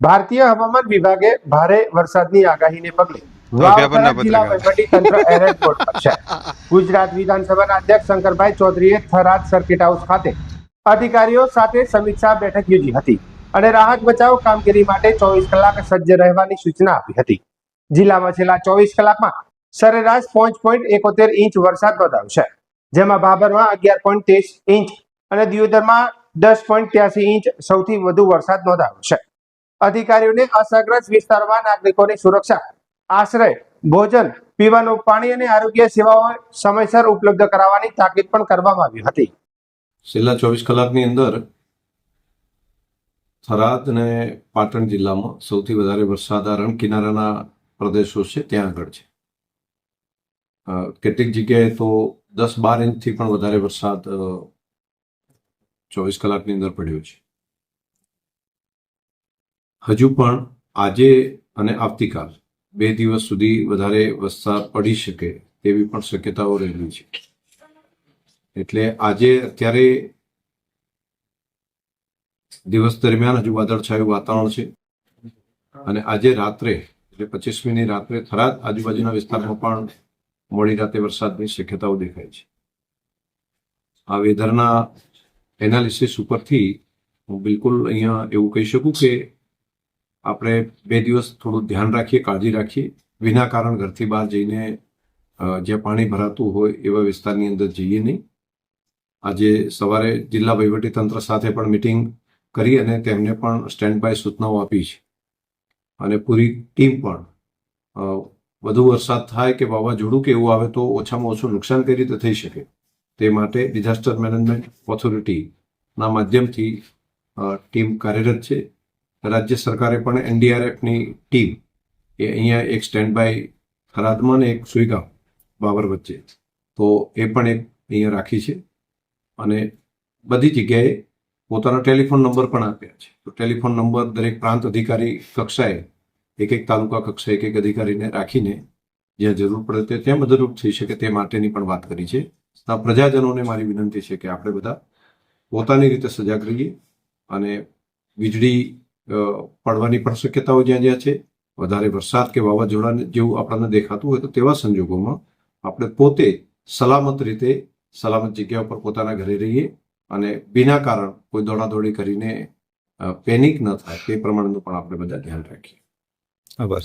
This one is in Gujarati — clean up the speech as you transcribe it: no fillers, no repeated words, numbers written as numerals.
ભારતીય હવામાન વિભાગે ભારે વરસાદની આગાહીને પગલે વાવથરા જિલ્લા વહીવટીતંત્ર એલર્ટ મોડ પર છે. ગુજરાત વિધાનસભાના અધ્યક્ષ શંકરભાઈ ચૌધરીએ થરાદ સર્કિટ હાઉસ ખાતે અધિકારીઓ સાથે સમીક્ષા બેઠક યોજી હતી અને રાહત બચાવ કામગીરી માટે 24 કલાક સજ્જ રહેવાની સૂચના આપી હતી. જિલ્લામાં છેલ્લા 24 કલાકમાં સરેરાશ 5.71 ઇંચ વરસાદ નોંધાયો છે, જેમાં ભાભરમાં 11.23 ઇંચ અને દિયોદરમાં 10.83 ઇંચ સૌથી વધુ વરસાદ નોંધાયો છે. અધિકારીઓને અસરગ્રસ્ત વિસ્તારોમાં નાગરિકોની સુરક્ષા, આશ્રય, ભોજન, પીવાનું પાણી અને આરોગ્ય સેવાઓ સમયસર ઉપલબ્ધ કરાવવાની તાકીદ પણ કરવામાં આવી હતી. છેલ્લા 24 કલાકની અંદર થરાદ અને પાટણ જિલ્લામાં સૌથી વધારે વરસાદ આ રણ કિનારાના પ્રદેશો છે ત્યાં આગળ છે. કેટલીક જગ્યાએ તો 10-12 ઇંચથી પણ વધારે વરસાદ 24 કલાકની અંદર પડ્યો છે. હજુ પણ આજે અને આવતીકાલ 2 દિવસ સુધી વધારે વરસાદ પડી શકે તેવી પણ શક્યતાઓ રહેલી છે. એટલે આજે અત્યારે દિવસ દરમિયાન હજુ વાદળછાયું વાતાવરણ છે અને આજે રાત્રે એટલે 25મીની રાત્રે થરાદ આજુબાજુના વિસ્તારમાં પણ મોડી રાતે વરસાદની શક્યતાઓ દેખાય છે. આ વેધરના એનાલિસિસ ઉપરથી હું બિલકુલ અહીંયા એવું કહી શકું કે આપણે 2 દિવસ થોડું ધ્યાન રાખીએ, કાળજી રાખીએ, વિના કારણ ઘરથી બહાર જઈને જ્યાં પાણી ભરાતું હોય એવા વિસ્તારની અંદર જઈએ નહીં. આજે સવારે જિલ્લા વહીવટીતંત્ર સાથે પણ મિટિંગ કરી અને તેમને પણ સ્ટેન્ડ બાય સૂચનાઓ આપી છે અને પૂરી ટીમ પણ વધુ વરસાદ થાય કે વાવાઝોડું કે એવું આવે તો ઓછામાં ઓછું નુકસાન કઈ રીતે થઈ શકે તે માટે ડિઝાસ્ટર મેનેજમેન્ટ ઓથોરિટીના માધ્યમથી ટીમ કાર્યરત છે. રાજ્ય સરકારે પણ એનડીઆરએફની ટીમ એ અહીંયા એક સ્ટેન્ડ બાય થરાદમાં ને એક સુઈગામ બાબર વચ્ચે તો એ પણ એક અહીંયા રાખી છે અને બધી જગ્યાએ પોતાના ટેલિફોન નંબર પણ આપ્યા છે. તો ટેલિફોન નંબર દરેક પ્રાંત અધિકારી કક્ષાએ એક તાલુકા કક્ષાએ એક અધિકારીને રાખીને જ્યાં જરૂર પડે ત્યાં મદદરૂપ થઈ શકે તે માટેની પણ વાત કરી છે. પ્રજાજનોને મારી વિનંતી છે કે આપણે બધા પોતાની રીતે સજાગ રહીએ અને વીજળી પડવાની પણ શક્યતાઓ જ્યાં જ્યાં છે, વધારે વરસાદ કે વાવાઝોડા જેવું આપણને દેખાતું હોય તો તેવા સંજોગોમાં આપણે પોતે સલામત રીતે સલામત જગ્યા ઉપર પોતાના ઘરે રહીએ અને વિના કારણ કોઈ દોડાદોડી કરીને પેનિક ન થાય તે પ્રમાણેનું પણ આપણે બધા ધ્યાન રાખીએ. આભાર.